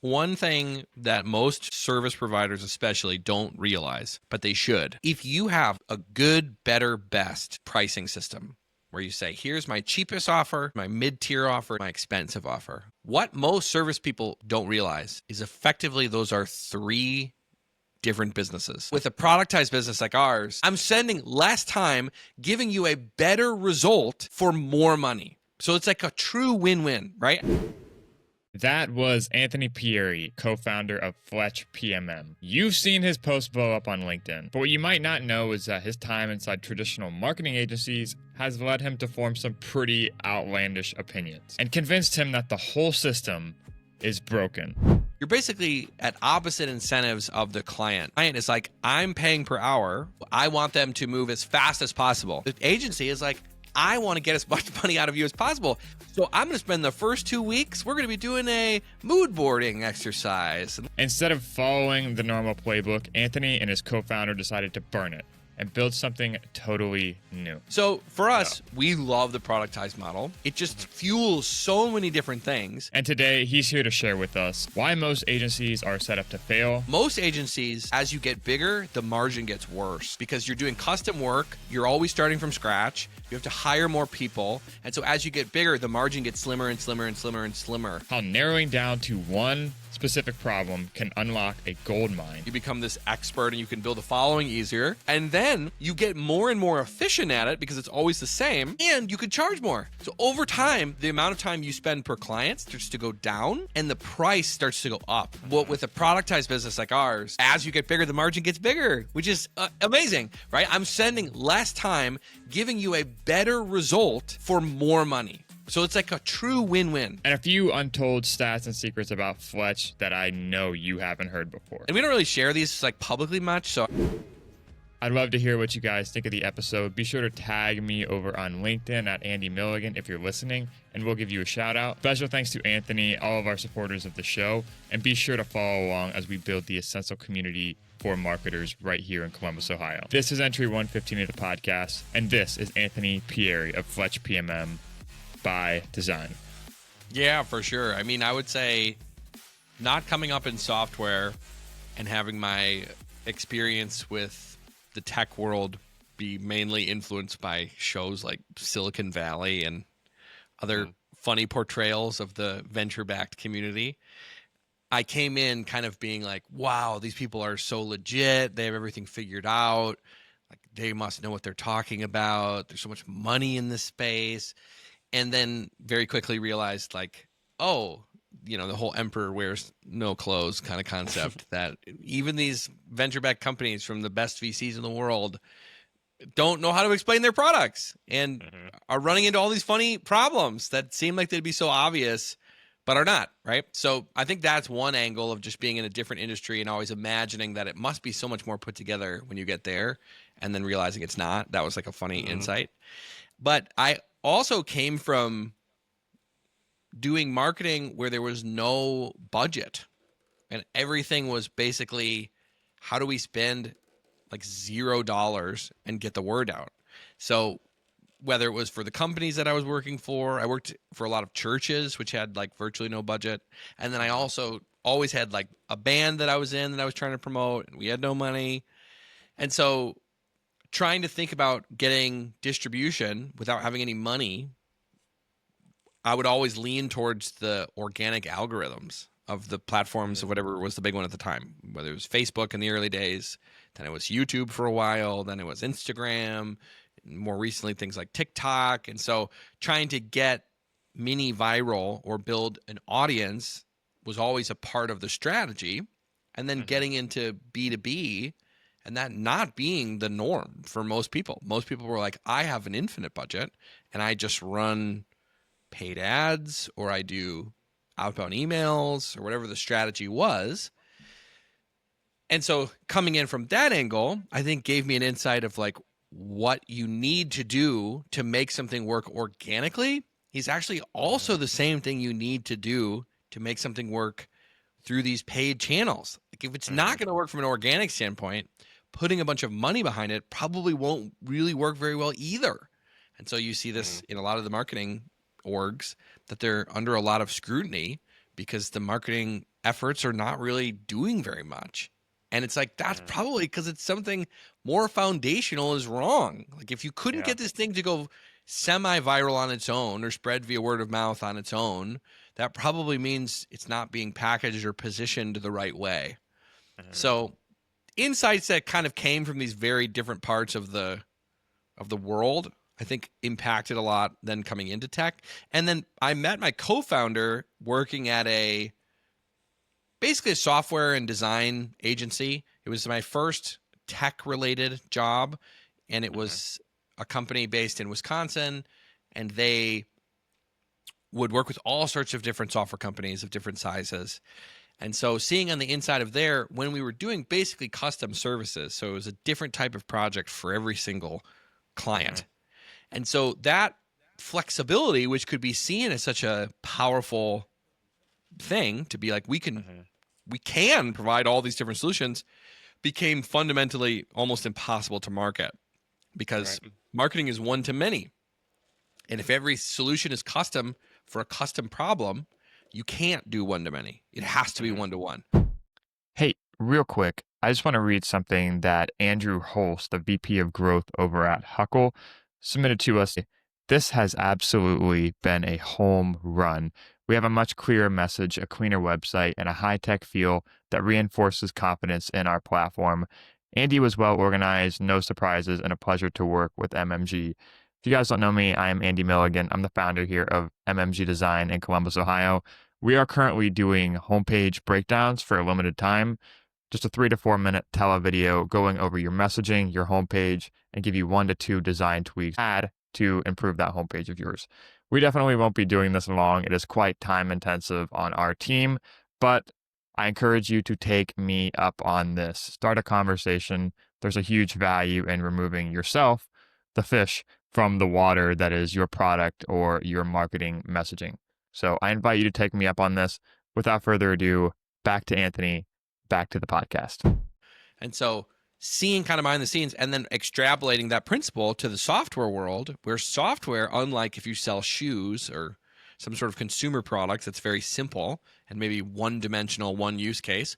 One thing that most service providers especially don't realize, but they should, if you have a good, better, best pricing system where you say, here's my cheapest offer, my mid-tier offer, my expensive offer, what most service people don't realize is effectively those are three different businesses. With a productized business like ours, I'm spending less time giving you a better result for more money. So it's like a true win-win, right? That was Anthony Pierri, co-founder of Fletch PMM. You've seen his post blow up on LinkedIn, but what you might not know is that his time inside traditional marketing agencies has led him to form some pretty outlandish opinions and convinced him that the whole system is broken. You're basically at opposite incentives of the client. Client is like, I'm paying per hour. I want them to move as fast as possible. The agency is like, I want to get as much money out of you as possible. So I'm going to spend the first 2 weeks, we're going to be doing a mood boarding exercise. Instead of following the normal playbook, Anthony and his co-founder decided to burn it and build something totally new. So for us, we love the productized model. It just fuels so many different things. And today, he's here to share with us why most agencies are set up to fail. Most agencies, as you get bigger, the margin gets worse because you're doing custom work. You're always starting from scratch. You have to hire more people. And so as you get bigger, the margin gets slimmer and slimmer and slimmer and slimmer. How narrowing down to one specific problem can unlock a gold mine. You become this expert and you can build a following easier. And then you get more and more efficient at it because it's always the same, and you could charge more. So over time, the amount of time you spend per client starts to go down and the price starts to go up. Well, with a productized business like ours, as you get bigger, the margin gets bigger, which is amazing, right? I'm spending less time giving you a better result for more money. So it's like a true win-win. And a few untold stats and secrets about Fletch that I know you haven't heard before. And we don't really share these like publicly much, so I'd love to hear what you guys think of the episode. Be sure to tag me over on LinkedIn at Andy Milligan if you're listening, and we'll give you a shout out. Special thanks to Anthony, all of our supporters of the show, and be sure to follow along as we build the essential community for marketers right here in Columbus, Ohio. This is entry 115 of the podcast, and this is Anthony Pierri of Fletch PMM by design. Yeah, for sure. I mean, I would say not coming up in software and having my experience with the tech world be mainly influenced by shows like Silicon Valley and other funny portrayals of the venture-backed community. I came in kind of being like, wow, these people are so legit. They have everything figured out. Like, they must know what they're talking about. There's so much money in this space. And then very quickly realized, like, oh, you know, the whole emperor wears no clothes kind of concept that even these venture-backed companies from the best VCs in the world don't know how to explain their products and are running into all these funny problems that seem like they'd be so obvious, but are not, right? So I think that's one angle of just being in a different industry and always imagining that it must be so much more put together when you get there and then realizing it's not. That was like a funny insight. But I also came from doing marketing where there was no budget and everything was basically, how do we spend like $0 and get the word out? So whether it was for the companies that I was working for, I worked for a lot of churches, which had like virtually no budget. And then I also always had like a band that I was in that I was trying to promote, and we had no money. And so trying to think about getting distribution without having any money, I would always lean towards the organic algorithms of the platforms of whatever was the big one at the time, whether it was Facebook in the early days, then it was YouTube for a while, then it was Instagram, more recently things like TikTok. And so trying to get mini viral or build an audience was always a part of the strategy. And then getting into B2B and that not being the norm for most people. Most people were like, I have an infinite budget and I just run paid ads or I do outbound emails or whatever the strategy was. And so coming in from that angle, I think gave me an insight of like what you need to do to make something work organically is actually also the same thing you need to do to make something work through these paid channels. Like if it's not going to work from an organic standpoint, putting a bunch of money behind it probably won't really work very well either. And so you see this in a lot of the marketing orgs that they're under a lot of scrutiny because the marketing efforts are not really doing very much. And it's like, that's Mm. probably because it's something more foundational is wrong. Like, if you couldn't Yeah. get this thing to go semi-viral on its own or spread via word of mouth on its own, that probably means it's not being packaged or positioned the right way. Mhm. So insights that kind of came from these very different parts of the world, I think impacted a lot then coming into tech. And then I met my co-founder working at basically a software and design agency. It was my first tech related job, and it Mhm. was a company based in Wisconsin, and they would work with all sorts of different software companies of different sizes. And so seeing on the inside of there, when we were doing basically custom services, so it was a different type of project for every single Mhm. client. And so that flexibility, which could be seen as such a powerful thing to be like, Mhm. we can provide all these different solutions, became fundamentally almost impossible to market because Right. marketing is one to many. And if every solution is custom for a custom problem, you can't do one to many. It has to be Mhm. one to one. Hey, real quick, I just want to read something that Andrew Holst, the VP of Growth over at Huckle, submitted to us. This has absolutely been a home run. We have a much clearer message, a cleaner website, and a high-tech feel that reinforces confidence in our platform. Andy was well organized, no surprises, and a pleasure to work with MMG. If you guys don't know me, I am Andy Milligan. I'm the founder here of MMG Design in Columbus, Ohio. We are currently doing homepage breakdowns for a limited time, just a 3 to 4 minute tele video going over your messaging, your homepage, and give you 1 to 2 design tweaks add to improve that homepage of yours. We definitely won't be doing this long. It is quite time intensive on our team, but I encourage you to take me up on this. Start a conversation. There's a huge value in removing yourself, the fish, from the water that is your product or your marketing messaging. So I invite you to take me up on this. Without further ado, back to Anthony, back to the podcast. And so seeing kind of behind the scenes and then extrapolating that principle to the software world, where software, unlike if you sell shoes or some sort of consumer products that's very simple and maybe one dimensional, one use case,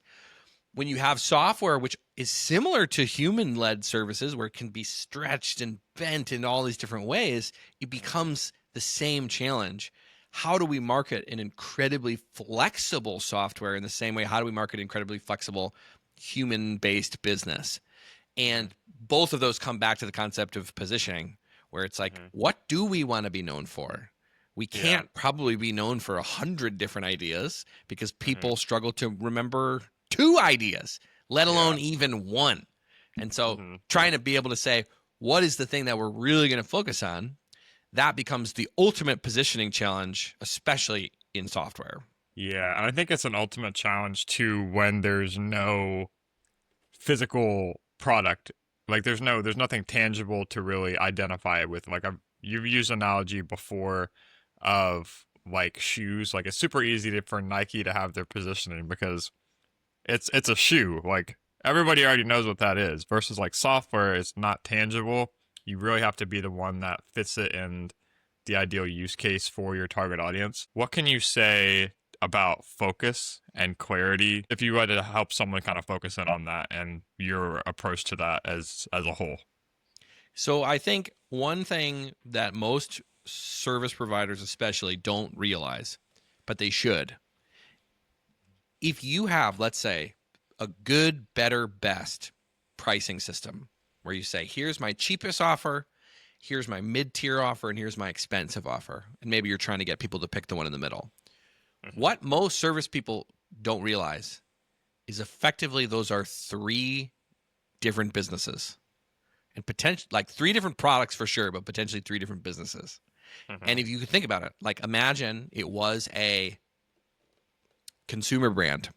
when you have software which is similar to human led services where it can be stretched and bent in all these different ways, it becomes the same challenge. How do we market an incredibly flexible software in the same way? How do we market incredibly flexible human based business? And both of those come back to the concept of positioning, where it's like, Mm-hmm. what do we want to be known for? We Yeah. can't probably be known for 100 different ideas because Mm-hmm. people struggle to remember 2 ideas, let Yeah. alone even one. And so Mm-hmm. trying to be able to say, what is the thing that we're really going to focus on? That becomes the ultimate positioning challenge, especially in software. Yeah. And I think it's an ultimate challenge too when there's no physical product. Like there's nothing tangible to really identify it with. Like you've used analogy before of like shoes. Like it's super easy for Nike to have their positioning because it's a shoe. Like everybody already knows what that is. Versus like software, it's not tangible. You really have to be the one that fits it in the ideal use case for your target audience. What can you say about focus and clarity if you were to help someone kind of focus in on that and your approach to that as a whole? So I think one thing that most service providers especially don't realize, but they should, if you have, let's say, a good, better, best pricing system where you say, here's my cheapest offer, here's my mid-tier offer, and here's my expensive offer, and maybe you're trying to get people to pick the one in the middle. Mm-hmm. What most service people don't realize is effectively those are 3 different businesses and potential like 3 different products for sure, but potentially 3 different businesses. Mm-hmm. And if you could think about it, like imagine it was a consumer brand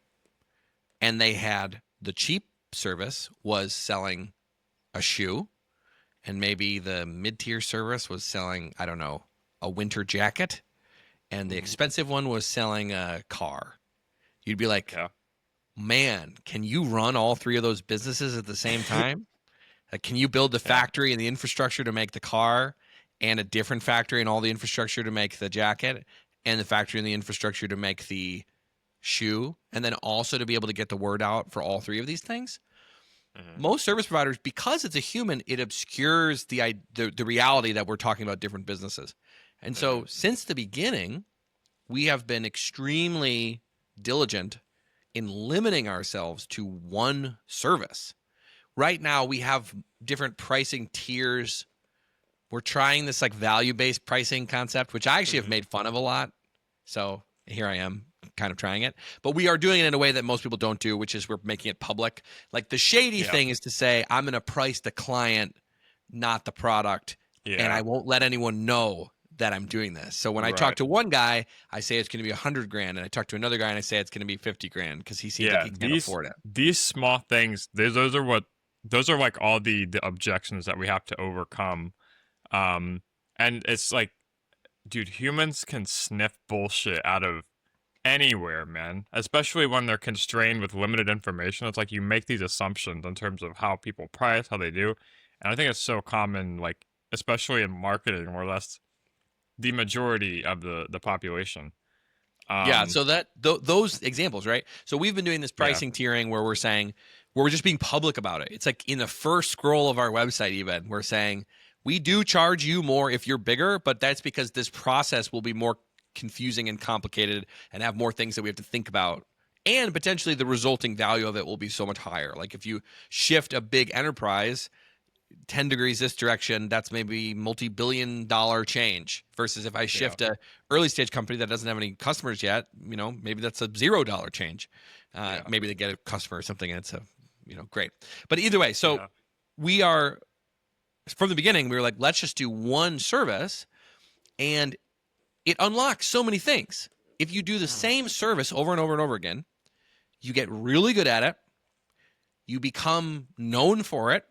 and they had the cheap service was selling a shoe, and maybe the mid-tier service was selling, I don't know, a winter jacket, and the Mm-hmm. expensive one was selling a car. You'd be like, Yeah. man, can you run all 3 of those businesses at the same time? Like, can you build the Yeah. factory and the infrastructure to make the car, and a different factory and all the infrastructure to make the jacket, and the factory and the infrastructure to make the shoe, and then also to be able to get the word out for all three of these things. Mhm. Most service providers, because it's a human, it obscures the reality that we're talking about different businesses. And so since the beginning, we have been extremely diligent in limiting ourselves to one service. Right now, we have different pricing tiers. We're trying this like value-based pricing concept, which I actually have made fun of a lot. So here I am kind of trying it. But we are doing it in a way that most people don't do, which is we're making it public. Like the shady thing is to say, I'm going to price the client, not the product. And I won't let anyone know that I'm doing this. So when I talk to one guy, I say it's going to be $100,000, and I talk to another guy and I say it's going to be $50,000 because he seems like he can't afford it. These small things, those are like all the objections that we have to overcome. And it's like, dude, humans can sniff bullshit out of anywhere, man. Especially when they're constrained with limited information. It's like you make these assumptions in terms of how people price, how they do. And I think it's so common, like, especially in marketing, where that's the majority of the population. So that those examples, right? So we've been doing this pricing tiering where we're saying, where we're just being public about it. It's like in the first scroll of our website, even we're saying we do charge you more if you're bigger, but that's because this process will be more confusing and complicated and have more things that we have to think about. And potentially the resulting value of it will be so much higher. Like if you shift a big enterprise 10 degrees this direction, that's maybe multi-billion-dollar change, versus if I shift a early stage company that doesn't have any customers yet, maybe that's a $0 change. Maybe they get a customer or something and it's a, great. But either way, so we are, from the beginning, we were like, let's just do one service, and it unlocks so many things. If you do the same service over and over and over again, you get really good at it. You become known for it.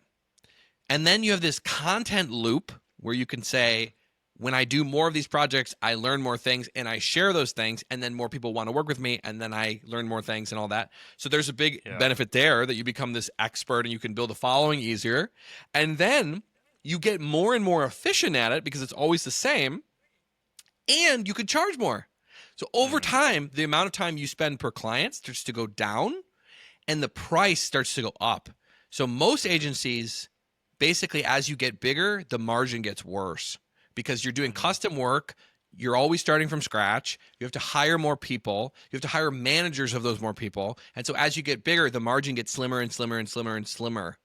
And then you have this content loop where you can say, when I do more of these projects, I learn more things and I share those things, and then more people want to work with me, and then I learn more things and all that. So there's a big benefit there that you become this expert and you can build a following easier. And then you get more and more efficient at it because it's always the same, and you can charge more. So over time, the amount of time you spend per client starts to go down and the price starts to go up. So most agencies, basically, as you get bigger, the margin gets worse because you're doing custom work. You're always starting from scratch. You have to hire more people. You have to hire managers of those more people. And so as you get bigger, the margin gets slimmer and slimmer and slimmer and slimmer.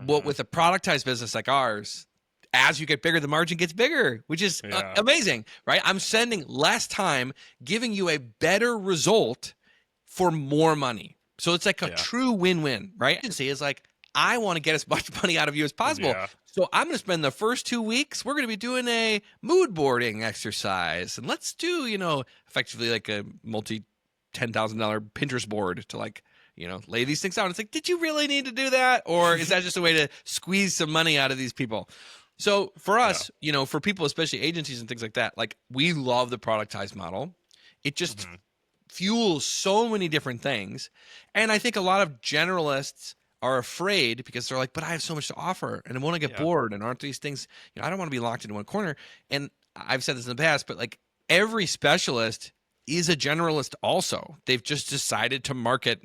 Well, with a productized business like ours, as you get bigger, the margin gets bigger, which is amazing, right? I'm spending less time giving you a better result for more money. So it's like a true win-win, right? Agency is like, I want to get as much money out of you as possible. So I'm going to spend the first 2 weeks, we're going to be doing a mood boarding exercise. And let's do, effectively like a multi-$10,000 Pinterest board to like, lay these things out. It's like, did you really need to do that? Or is that just a way to squeeze some money out of these people? So for us, for people, especially agencies and things like that, like we love the productized model. It just fuels so many different things. And I think a lot of generalists are afraid because they're like, but I have so much to offer and I want to get bored. And aren't these things, I don't want to be locked into one corner. And I've said this in the past, but like every specialist is a generalist also. They've just decided to market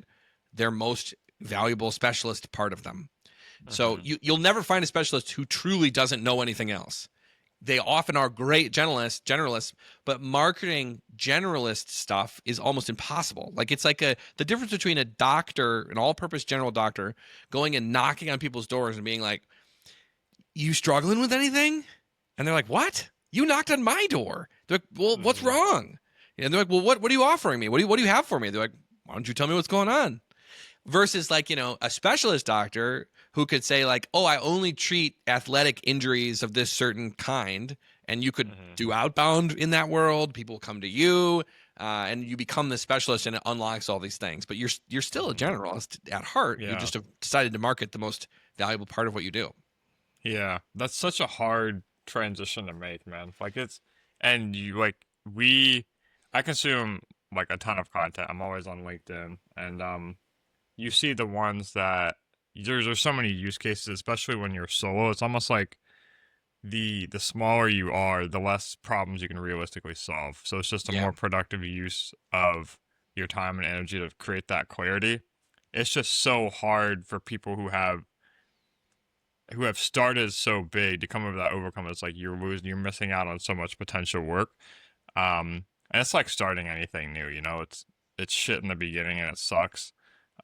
their most valuable specialist part of them. So you'll never find a specialist who truly doesn't know anything else. They often are great generalists, but marketing generalist stuff is almost impossible. Like it's like the difference between a doctor, an all-purpose general doctor, going and knocking on people's doors and being like, "You struggling with anything?" And they're like, "What? You knocked on my door." They're like, "Well, what's wrong?" And they're like, "Well, what are you offering me? What do you have for me?" They're like, "Why don't you tell me what's going on?" Versus like, a specialist doctor who could say like, oh, I only treat athletic injuries of this certain kind. And you could do outbound in that world. People come to you and you become the specialist, and it unlocks all these things. But you're still a generalist at heart. You just have decided to market the most valuable part of what you do. Yeah, that's such a hard transition to make, man. Like I consume like a ton of content. I'm always on LinkedIn, and you see the ones that there's so many use cases, especially when you're solo. It's almost like the smaller you are, the less problems you can realistically solve. So it's just a more productive use of your time and energy to create that clarity. It's just so hard for people who have started so big to come over that overcome. It's like you're missing out on so much potential work. And it's like starting anything new, it's shit in the beginning and it sucks.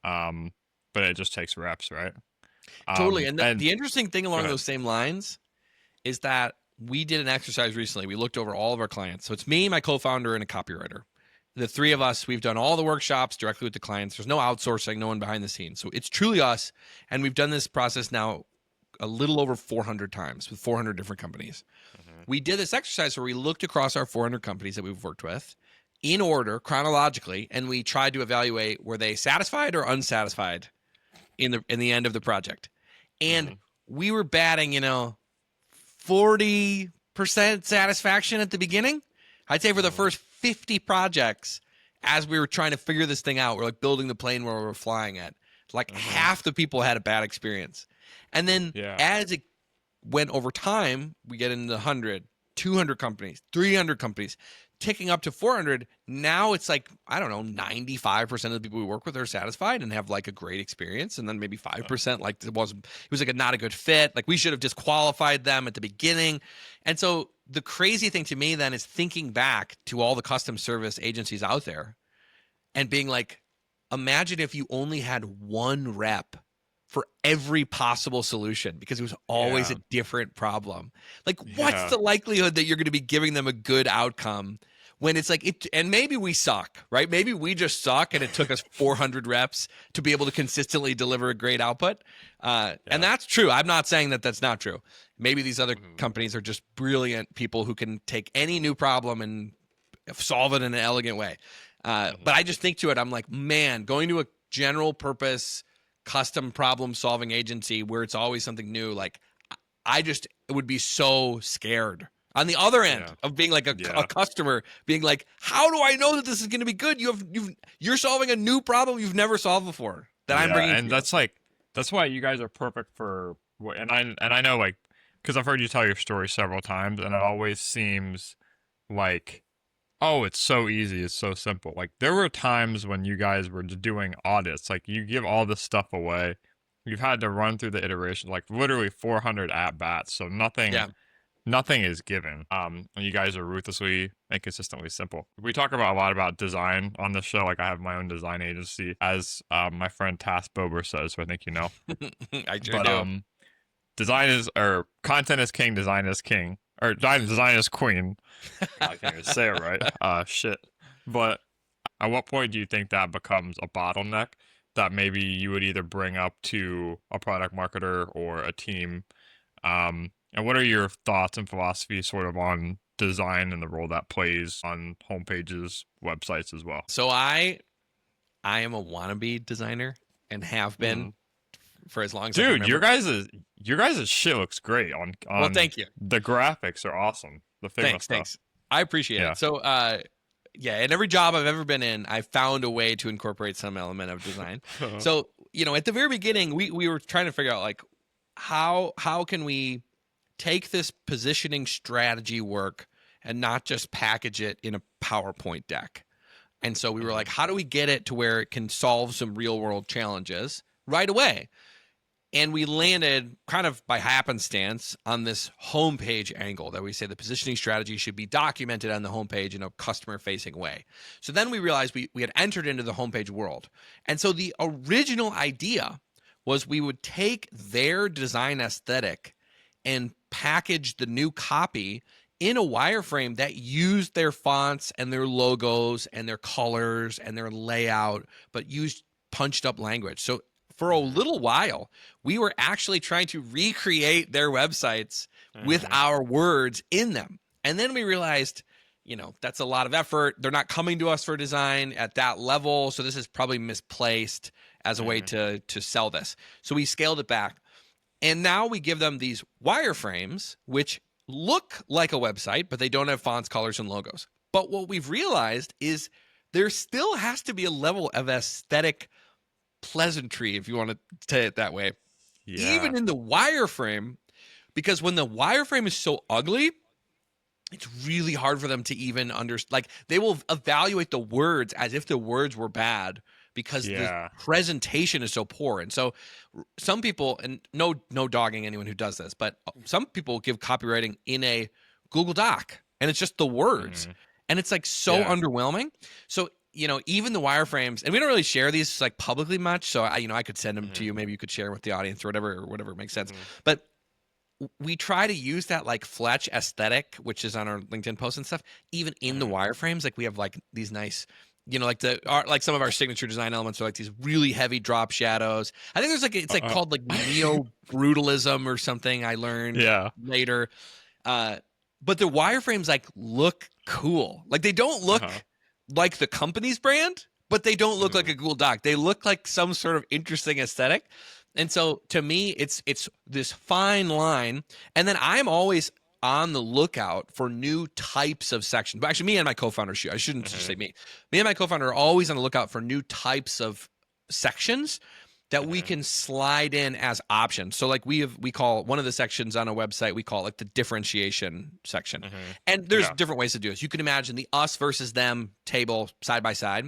But it just takes reps, right? Totally. And And the interesting thing go along ahead. those same lines is that we did an exercise recently. We looked over all of our clients. So it's me, my co-founder, and a copywriter. The three of us, we've done all the workshops directly with the clients. There's no outsourcing, no one behind the scenes. So it's truly us. And we've done this process now a little over 400 times with 400 different companies. We did this exercise where we looked across our 400 companies that we've worked with in order, chronologically, and we tried to evaluate, were they satisfied or unsatisfied in the end of the project. And we were batting, 40% satisfaction at the beginning. I'd say for the first 50 projects, as we were trying to figure this thing out, we're like building the plane where we were flying at. Like half the people had a bad experience. And then as it went over time, we get into 100, 200 companies, 300 companies, ticking up to 400. Now it's like, I don't know, 95% of the people we work with are satisfied and have like a great experience. And then maybe 5% like it was like not a good fit. Like we should have disqualified them at the beginning. And so the crazy thing to me then is thinking back to all the custom service agencies out there and being like, imagine if you only had one rep for every possible solution because it was always a different problem. Like, what's the likelihood that you're going to be giving them a good outcome when it's like it? And maybe we suck, right? Maybe we just suck, and it took us 400 reps to be able to consistently deliver a great output. And that's true. I'm not saying that that's not true. Maybe these other companies are just brilliant people who can take any new problem and solve it in an elegant way. But I just think to it, I'm like, man, going to a general purpose custom problem solving agency where it's always something new, like I just would be so scared on the other end of being like a customer, being like, how do I know that this is going to be good? You're solving a new problem you've never solved before that I'm bringing. And that's why you guys are perfect for. And I know, like, because I've heard you tell your story several times, and it always seems like, oh, it's so easy, it's so simple. Like, there were times when you guys were doing audits, like, you give all this stuff away. You've had to run through the iteration, like, literally 400 at-bats, so nothing is given. And you guys are ruthlessly and consistently simple. We talk about a lot about design on the show. Like, I have my own design agency, as my friend Tass Bober says, so I think you know. I sure do. Or content is king, design is king. Or design is queen. I can't even say it right. Shit. But at what point do you think that becomes a bottleneck that maybe you would either bring up to a product marketer or a team? And what are your thoughts and philosophies sort of on design and the role that plays on homepages, websites as well? So I am a wannabe designer and have been for as long as I can remember. Your guys' shit looks great on well, thank you. The graphics are awesome. The Figma Thanks. I appreciate it. So in every job I've ever been in, I found a way to incorporate some element of design. So, at the very beginning, we were trying to figure out like how can we take this positioning strategy work and not just package it in a PowerPoint deck. And so we were like, how do we get it to where it can solve some real world challenges right away? And we landed kind of by happenstance on this homepage angle that we say the positioning strategy should be documented on the homepage in a customer-facing way. So then we realized we had entered into the homepage world. And so the original idea was we would take their design aesthetic and package the new copy in a wireframe that used their fonts and their logos and their colors and their layout, but used punched up language. So for a little while, we were actually trying to recreate their websites with our words in them. And then we realized, that's a lot of effort. They're not coming to us for design at that level. So this is probably misplaced as a way to sell this. So we scaled it back. And now we give them these wireframes, which look like a website, but they don't have fonts, colors, and logos. But what we've realized is there still has to be a level of aesthetic pleasantry, if you want to say it that way, even in the wireframe, because when the wireframe is so ugly, it's really hard for them to even understand. Like they will evaluate the words as if the words were bad because the Yeah. presentation is so poor. And so some people, and no dogging anyone who does this, but some people give copywriting in a Google Doc and it's just the words. And it's like so underwhelming. So, even the wireframes, and we don't really share these like publicly much. So I could send them to you. Maybe you could share with the audience or whatever makes sense. But we try to use that like Fletch aesthetic, which is on our LinkedIn posts and stuff, even in the wireframes. Like we have like these nice, like some of our signature design elements are like these really heavy drop shadows. I think there's like, it's like called like neo brutalism or something I learned later. But the wireframes like look cool. Like they don't look like the company's brand, but they don't look like a Google Doc. They look like some sort of interesting aesthetic. And so to me, it's this fine line. And then I'm always on the lookout for new types of sections. But actually, me and my co-founder, I shouldn't just say me. Me and my co-founder are always on the lookout for new types of sections that we can slide in as options. So like we call one of the sections on a website, we call it the differentiation section. And there's different ways to do this. You can imagine the us versus them table side by side.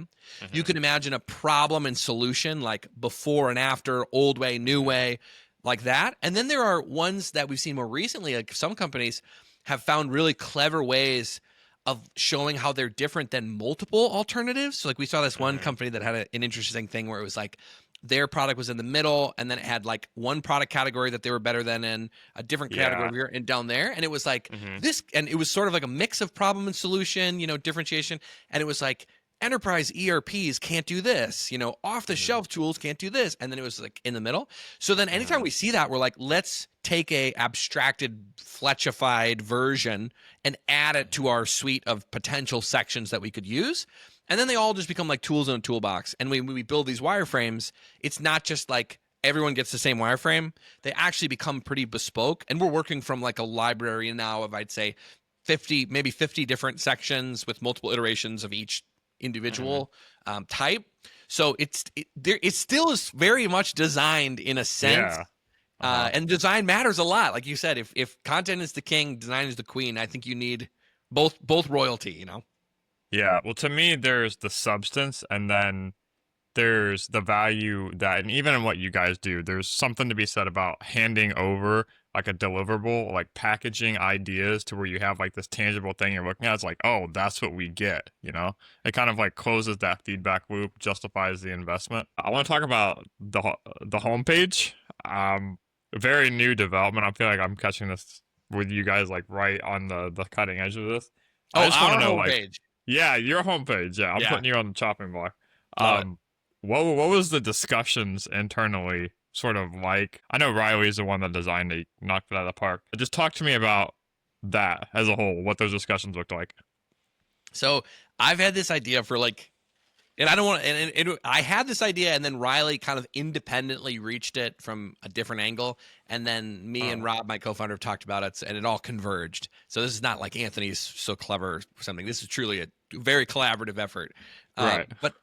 You can imagine a problem and solution like before and after, old way, new way, like that. And then there are ones that we've seen more recently, like some companies have found really clever ways of showing how they're different than multiple alternatives. So like we saw this one company that had an interesting thing where it was like, their product was in the middle, and then it had like one product category that they were better than in a different category here and down there. And it was like this, and it was sort of like a mix of problem and solution, differentiation. And it was like enterprise ERPs can't do this, off the shelf tools can't do this. And then it was like in the middle. So then anytime we see that, we're like, let's take a abstracted, fletchified version and add it to our suite of potential sections that we could use. And then they all just become like tools in a toolbox. And when we build these wireframes, it's not just like everyone gets the same wireframe. They actually become pretty bespoke. And we're working from like a library now of, I'd say, 50 different sections with multiple iterations of each individual type. So it still is very much designed in a sense. And design matters a lot. Like you said, if content is the king, design is the queen. I think you need both royalty, Yeah, well, to me, there's the substance, and then there's the value that, and even in what you guys do, there's something to be said about handing over like a deliverable, like packaging ideas to where you have like this tangible thing you're looking at. It's like, oh, that's what we get, It kind of like closes that feedback loop, justifies the investment. I want to talk about the homepage. Very new development. I feel like I'm catching this with you guys like right on the cutting edge of this. I just want to know, like, yeah, your homepage. Yeah, I'm putting you on the chopping block. What was the discussions internally sort of like? I know Riley's the one that designed it, knocked it out of the park. Just talk to me about that as a whole, what those discussions looked like. So I've had this idea for like, and I don't want to, and I had this idea, and then Riley kind of independently reached it from a different angle. And then me and Rob, my co-founder, have talked about it, and it all converged. So this is not like Anthony's so clever or something. This is truly a very collaborative effort. Right. But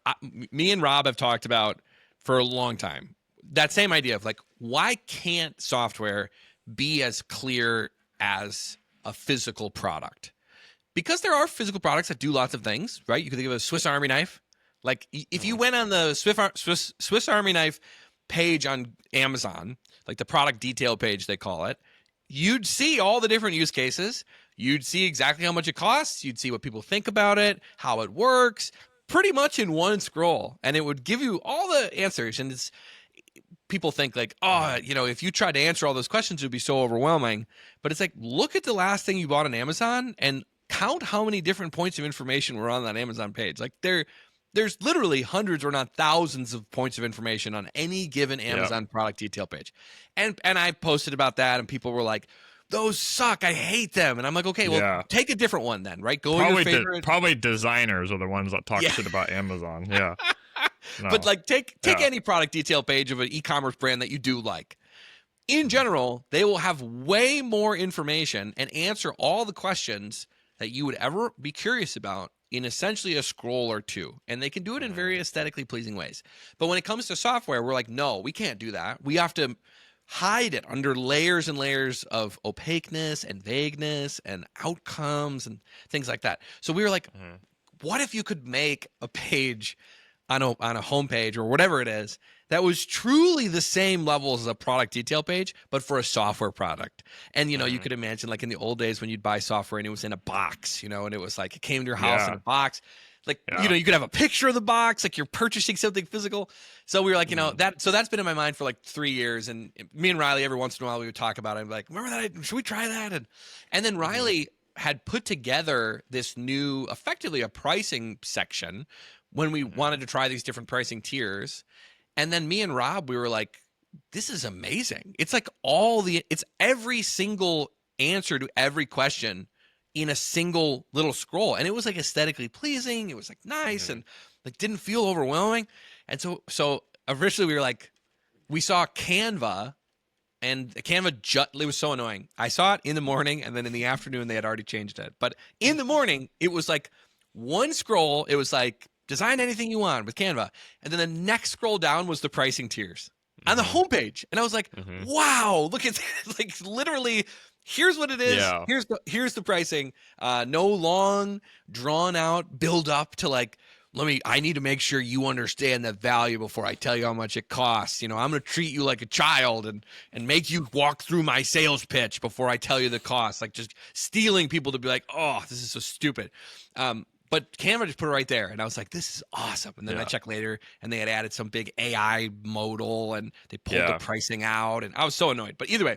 me and Rob have talked about for a long time that same idea of like, why can't software be as clear as a physical product? Because there are physical products that do lots of things, right? You could think of a Swiss Army knife. Like if you went on the Swiss Army knife page on Amazon, like the product detail page, they call it, you'd see all the different use cases. You'd see exactly how much it costs. You'd see what people think about it, how it works, pretty much in one scroll. And it would give you all the answers. And people think like, oh, if you tried to answer all those questions, it would be so overwhelming. But it's like, look at the last thing you bought on Amazon and count how many different points of information were on that Amazon page. Like there's literally hundreds or not thousands of points of information on any given Amazon product detail page. And I posted about that, and people were like, those suck. I hate them. And I'm like, okay, well, take a different one then, right? Go probably to your favorite. Probably designers are the ones that talk shit about Amazon. Yeah. No. But like take any product detail page of an e-commerce brand that you do like. In general, they will have way more information and answer all the questions that you would ever be curious about in essentially a scroll or two. And they can do it in very aesthetically pleasing ways. But when it comes to software, we're like, no, we can't do that. We have to hide it under layers and layers of opaqueness and vagueness and outcomes and things like that. So we were like, what if you could make a page on a homepage or whatever it is that was truly the same level as a product detail page, but for a software product? And, you could imagine like in the old days when you'd buy software and it was in a box, and it was like it came to your house in a box. Like, you could have a picture of the box, like you're purchasing something physical. So we were like, that's been in my mind for like 3 years. And me and Riley, every once in a while, we would talk about it. I'm like, remember that? Should we try that? And then Riley had put together this new, effectively a pricing section when we wanted to try these different pricing tiers. And then me and Rob, we were like, this is amazing. It's like it's every single answer to every question in a single little scroll. And it was like aesthetically pleasing. It was like nice and like didn't feel overwhelming. And so originally we were like, we saw Canva, and Canva it was so annoying. I saw it in the morning, and then in the afternoon they had already changed it. But in the morning, it was like one scroll. It was like design anything you want with Canva. And then the next scroll down was the pricing tiers on the homepage. And I was like, wow, look at that. Like literally, here's what it is. Yeah. Here's the pricing. No long drawn out build up to like, I need to make sure you understand that value before I tell you how much it costs. I'm going to treat you like a child and make you walk through my sales pitch before I tell you the cost. Like just stealing people to be like, oh, this is so stupid. But Canva just put it right there. And I was like, this is awesome. And then I checked later and they had added some big AI modal and they pulled the pricing out. And I was so annoyed. But either way,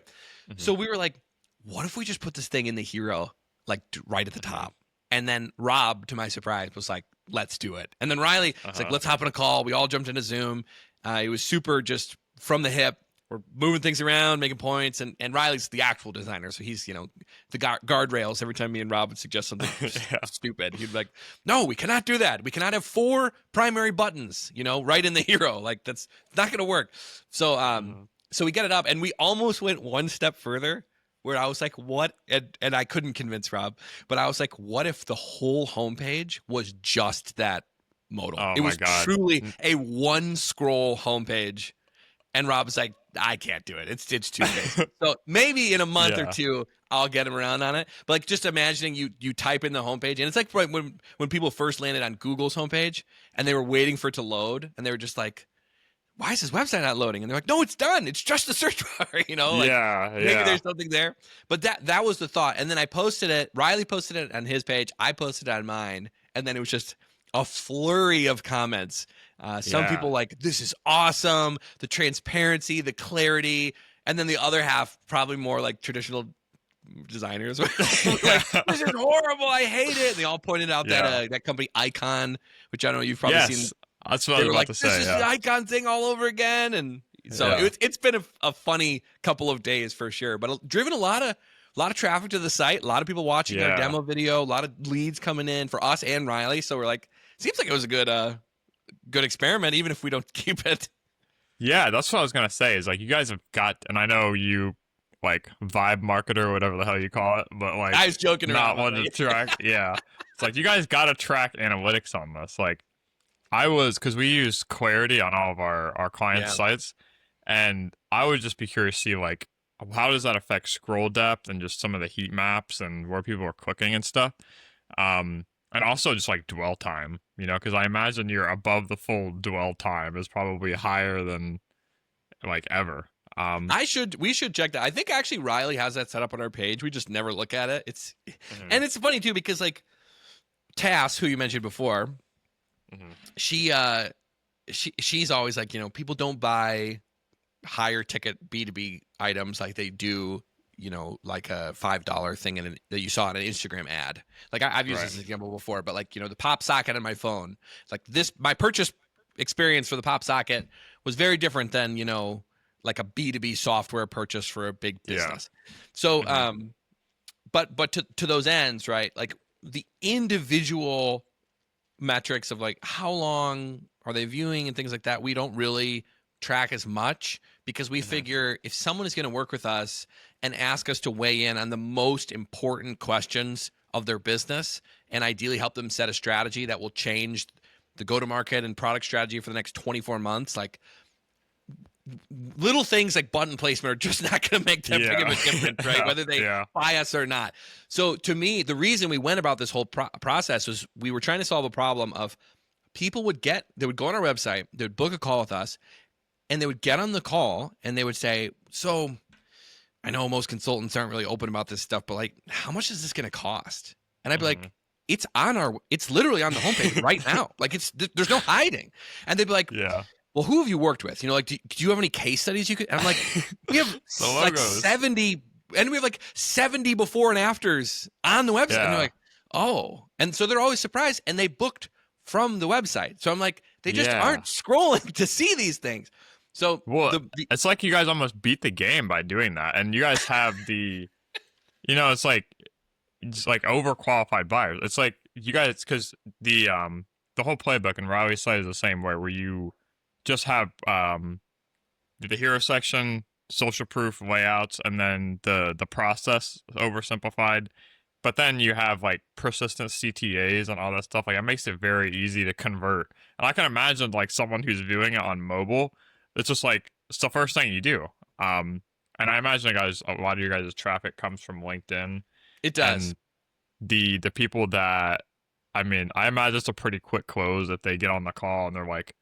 so we were like, what if we just put this thing in the hero, like right at the top? And then Rob, to my surprise, was like, let's do it. And then Riley was like, let's hop on a call. We all jumped into Zoom. It was super just from the hip. We're moving things around, making points. And Riley's the actual designer. So he's, the guardrails. Every time me and Rob would suggest something stupid, he'd be like, no, we cannot do that. We cannot have 4 primary buttons, right in the hero. Like that's not going to work. So, so we get it up and we almost went one step further, where I was like, what? And I couldn't convince Rob, but I was like, what if the whole homepage was just that modal? Oh, it was my God. truly a one scroll homepage. And Rob was like, I can't do it. It's too big. So maybe in a month or two, I'll get him around on it. But like just imagining you type in the homepage, and it's like when people first landed on Google's homepage and they were waiting for it to load, and they were just like, why is this website not loading? And they're like, no, it's done. It's just the search bar, Maybe there's something there. But that was the thought. And then I posted it. Riley posted it on his page. I posted it on mine. And then it was just a flurry of comments. Some people like, this is awesome. The transparency, the clarity. And then the other half, probably more like traditional designers. Like, this is horrible. I hate it. And they all pointed out that company Icon, which I don't know, you've probably seen. That's what I was about to say. This is the Icon thing all over again, and so it's been a funny couple of days for sure. But driven a lot of traffic to the site, a lot of people watching our demo video, a lot of leads coming in for us and Riley. So we're like, seems like it was a good experiment, even if we don't keep it. Yeah, that's what I was gonna say. Is like you guys have got, and I know you like vibe marketer or whatever the hell you call it, but like I was joking around. Not one to track. It's like you guys got to track analytics on this, like. Because we use Clarity on all of our client sites, and I would just be curious to see, like, how does that affect scroll depth and just some of the heat maps and where people are clicking and stuff. And also just, like, dwell time, because I imagine you're above the full dwell time is probably higher than, like, ever. We should check that. I think, actually, Riley has that set up on our page. We just never look at it. And it's funny, too, because, like, Tass, who you mentioned before, she's always like, people don't buy higher ticket B2B items like they do, like a $5 thing that you saw in an Instagram ad. Like I've used this example before, but like, the pop socket on my phone, like my purchase experience for the pop socket was very different than, like a B2B software purchase for a big business. So, but to those ends, right? Like the individual metrics of like how long are they viewing and things like that, we don't really track as much because we figure if someone is going to work with us and ask us to weigh in on the most important questions of their business and ideally help them set a strategy that will change the go-to-market and product strategy for the next 24 months, like little things like button placement are just not going to make that big of a difference, right? Whether they buy us or not. So to me, the reason we went about this whole process was we were trying to solve a problem of people they would go on our website, they would book a call with us, and they would get on the call and they would say, so I know most consultants aren't really open about this stuff, but like, how much is this going to cost? And I'd be like, it's literally on the homepage right now. Like there's no hiding. And they'd be like, well, who have you worked with? You know, like, do you have any case studies you could? And I'm like, we have like 70, and we have like 70 before and afters on the website. And they're like, oh. And so they're always surprised, and they booked from the website. So I'm like, they just aren't scrolling to see these things. So it's like you guys almost beat the game by doing that. And you guys have it's like overqualified buyers. It's like you guys, because the whole playbook and Riley's site is the same way, where you just have the hero section, social proof layouts, and then the process oversimplified. But then you have like persistent CTAs and all that stuff. Like, it makes it very easy to convert. And I can imagine like someone who's viewing it on mobile, it's just like it's the first thing you do. And I imagine a lot of your guys' traffic comes from LinkedIn. It does. And the people that, I mean, I imagine it's a pretty quick close if they get on the call and they're like,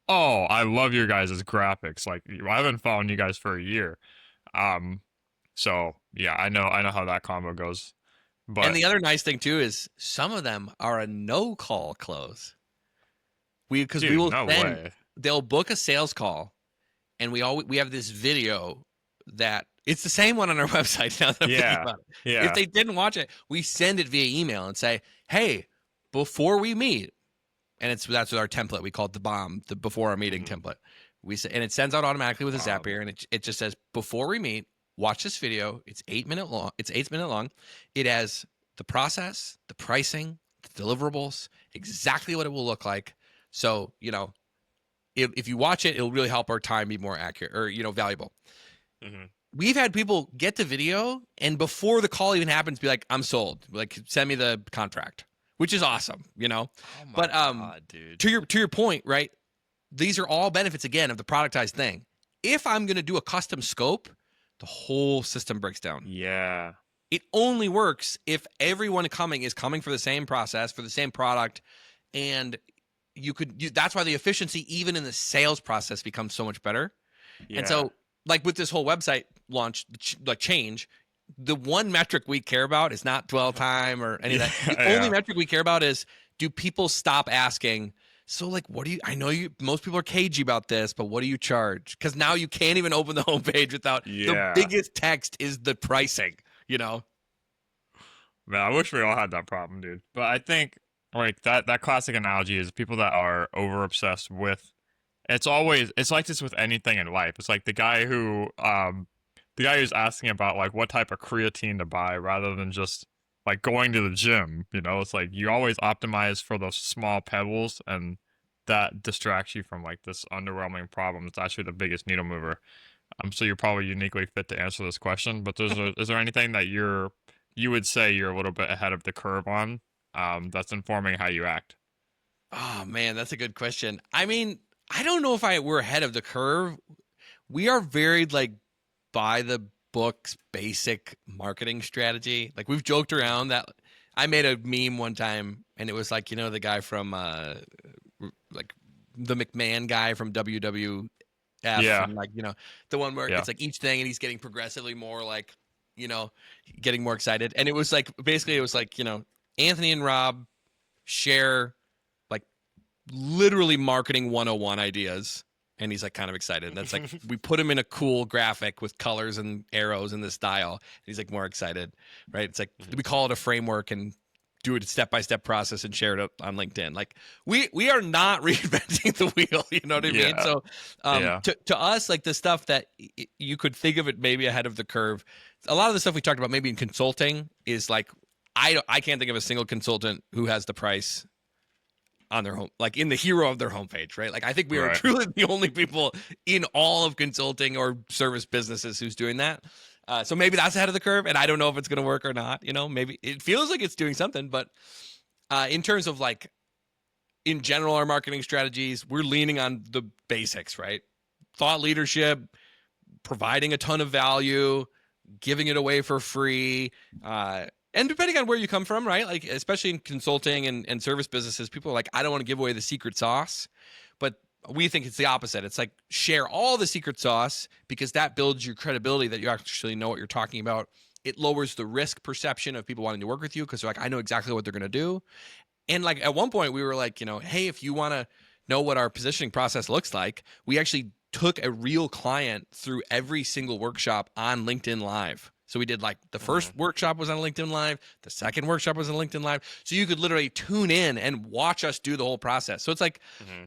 oh, I love your guys' graphics. Like, I haven't followed you guys for a year. So yeah, I know how that combo goes. But and the other nice thing too is some of them are a no call close. They'll book a sales call, and we have this video that it's the same one on our website now. If they didn't watch it, we send it via email and say, hey, before we meet, and that's with our template. We call it the BOM, the before our meeting template. We say, and it sends out automatically with a Zapier, and it just says, before we meet, watch this video. It's 8 minute long. It has the process, the pricing, the deliverables, exactly what it will look like. So, if you watch it, it'll really help our time be more accurate or, valuable. We've had people get the video and before the call even happens, be like, I'm sold. Like, send me the contract, which is awesome, Oh but God, dude. To your point, right? These are all benefits again of the productized thing. If I'm going to do a custom scope, the whole system breaks down. Yeah. It only works if everyone is coming for the same process, for the same product, and that's why the efficiency even in the sales process becomes so much better. Yeah. And so, like with this whole website launch, change, the one metric we care about is not dwell time or any of that. The only metric we care about is, do people stop asking, so like, I know most people are cagey about this, but what do you charge? Because now you can't even open the homepage without the biggest text is the pricing, Man, I wish we all had that problem, dude. But I think like that classic analogy is people that are over obsessed with, it's like this with anything in life. It's like the guy who's asking about like what type of creatine to buy rather than just like going to the gym, it's like you always optimize for those small pebbles, and that distracts you from like this underwhelming problem. It's actually the biggest needle mover. So you're probably uniquely fit to answer this question, but is there anything that you would say you're a little bit ahead of the curve on, that's informing how you act? Oh man, that's a good question. I mean, I don't know if we're ahead of the curve. We are very like by the book's basic marketing strategy. Like, we've joked around that I made a meme one time, and it was like, the guy from like the McMahon guy from WWF, and like, the one where it's like each thing, and he's getting progressively more like, getting more excited. And it was like, basically it was like, Anthony and Rob share like literally marketing 101 ideas. And he's like kind of excited. And that's like, we put him in a cool graphic with colors and arrows in this style. And he's like more excited, right? It's like, we call it a framework and do it step-by-step process and share it on LinkedIn. Like, we are not reinventing the wheel. You know what I mean? So to us, like the stuff that you could think of it maybe ahead of the curve, a lot of the stuff we talked about maybe in consulting is like, I can't think of a single consultant who has the price on their home, like in the hero of their homepage, right? Like, I think we are truly the only people in all of consulting or service businesses who's doing that. So maybe that's ahead of the curve, and I don't know if it's going to work or not. Maybe it feels like it's doing something, but in terms of like, in general, our marketing strategies, we're leaning on the basics, right? thought leadership, providing a ton of value, giving it away for free. And depending on where you come from, right? Like, especially in consulting and service businesses, people are like, I don't want to give away the secret sauce. But we think it's the opposite. It's like, share all the secret sauce, because that builds your credibility that you actually know what you're talking about. It lowers the risk perception of people wanting to work with you, because they're like, I know exactly what they're going to do. And like at one point we were like, hey, if you want to know what our positioning process looks like, we actually took a real client through every single workshop on LinkedIn Live. So we did like the first workshop was on LinkedIn Live. The second workshop was on LinkedIn Live. So you could literally tune in and watch us do the whole process. So it's like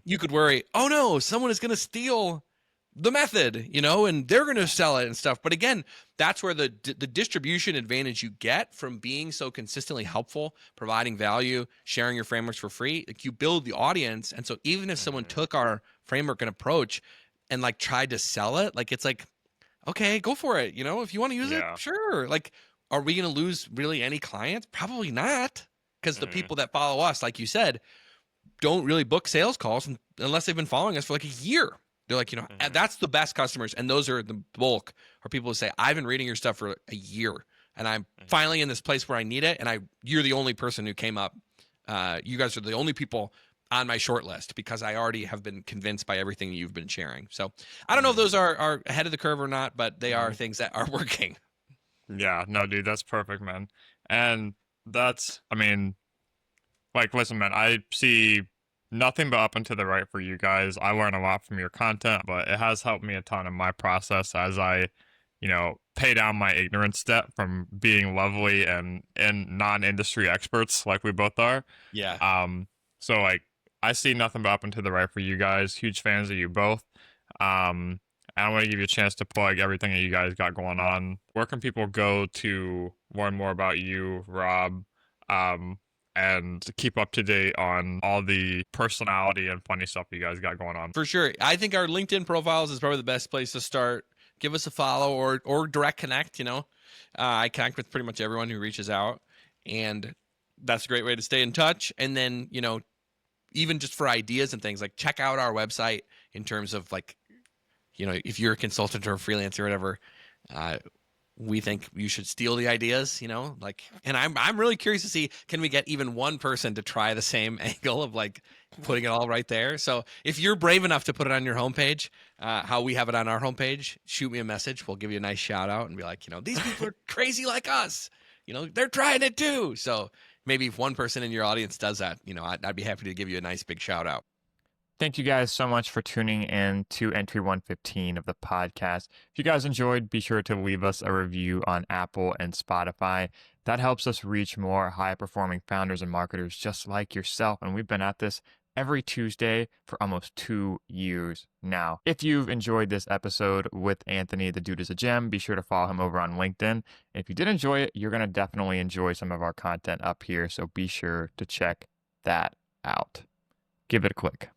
you could worry, oh no, someone is going to steal the method, and they're going to sell it and stuff. But again, that's where the distribution advantage you get from being so consistently helpful, providing value, sharing your frameworks for free. Like, you build the audience. And so even if someone took our framework and approach and like tried to sell it, like, it's like, okay, go for it. If you want to use it, sure. Like, are we going to lose really any clients? Probably not. Because the people that follow us, like you said, don't really book sales calls unless they've been following us for like a year. They're like, that's the best customers. And those are the bulk, are people who say, I've been reading your stuff for a year and I'm finally in this place where I need it. And you're the only person who came up. You guys are the only people on my short list, because I already have been convinced by everything you've been sharing. So I don't know if those are ahead of the curve or not, but they are things that are working. Yeah, no, dude, that's perfect, man. And that's, listen, man, I see nothing but up and to the right for you guys. I learn a lot from your content, but it has helped me a ton in my process as I, pay down my ignorance debt from being lovely and non-industry experts like we both are. Yeah. So like, I see nothing but up and to the right for you guys. Huge fans of you both. And I want to give you a chance to plug everything that you guys got going on. Where can people go to learn more about you, Rob, and keep up to date on all the personality and funny stuff you guys got going on? For sure. I think our LinkedIn profiles is probably the best place to start. Give us a follow or direct connect, I connect with pretty much everyone who reaches out, and that's a great way to stay in touch. And then, even just for ideas and things, like, check out our website in terms of like, if you're a consultant or a freelancer or whatever, we think you should steal the ideas, and I'm really curious to see, can we get even one person to try the same angle of like putting it all right there? So if you're brave enough to put it on your homepage, how we have it on our homepage, shoot me a message. We'll give you a nice shout out and be like, these people are crazy like us, they're trying it too. So maybe if one person in your audience does that, I'd be happy to give you a nice big shout out. Thank you guys so much for tuning in to Entry 115 of the podcast. If you guys enjoyed, be sure to leave us a review on Apple and Spotify. That helps us reach more high-performing founders and marketers just like yourself. And we've been at this every Tuesday for almost 2 years now. If you've enjoyed this episode with Anthony, the dude is a gem, be sure to follow him over on LinkedIn. And if you did enjoy it, you're going to definitely enjoy some of our content up here. So be sure to check that out. Give it a click.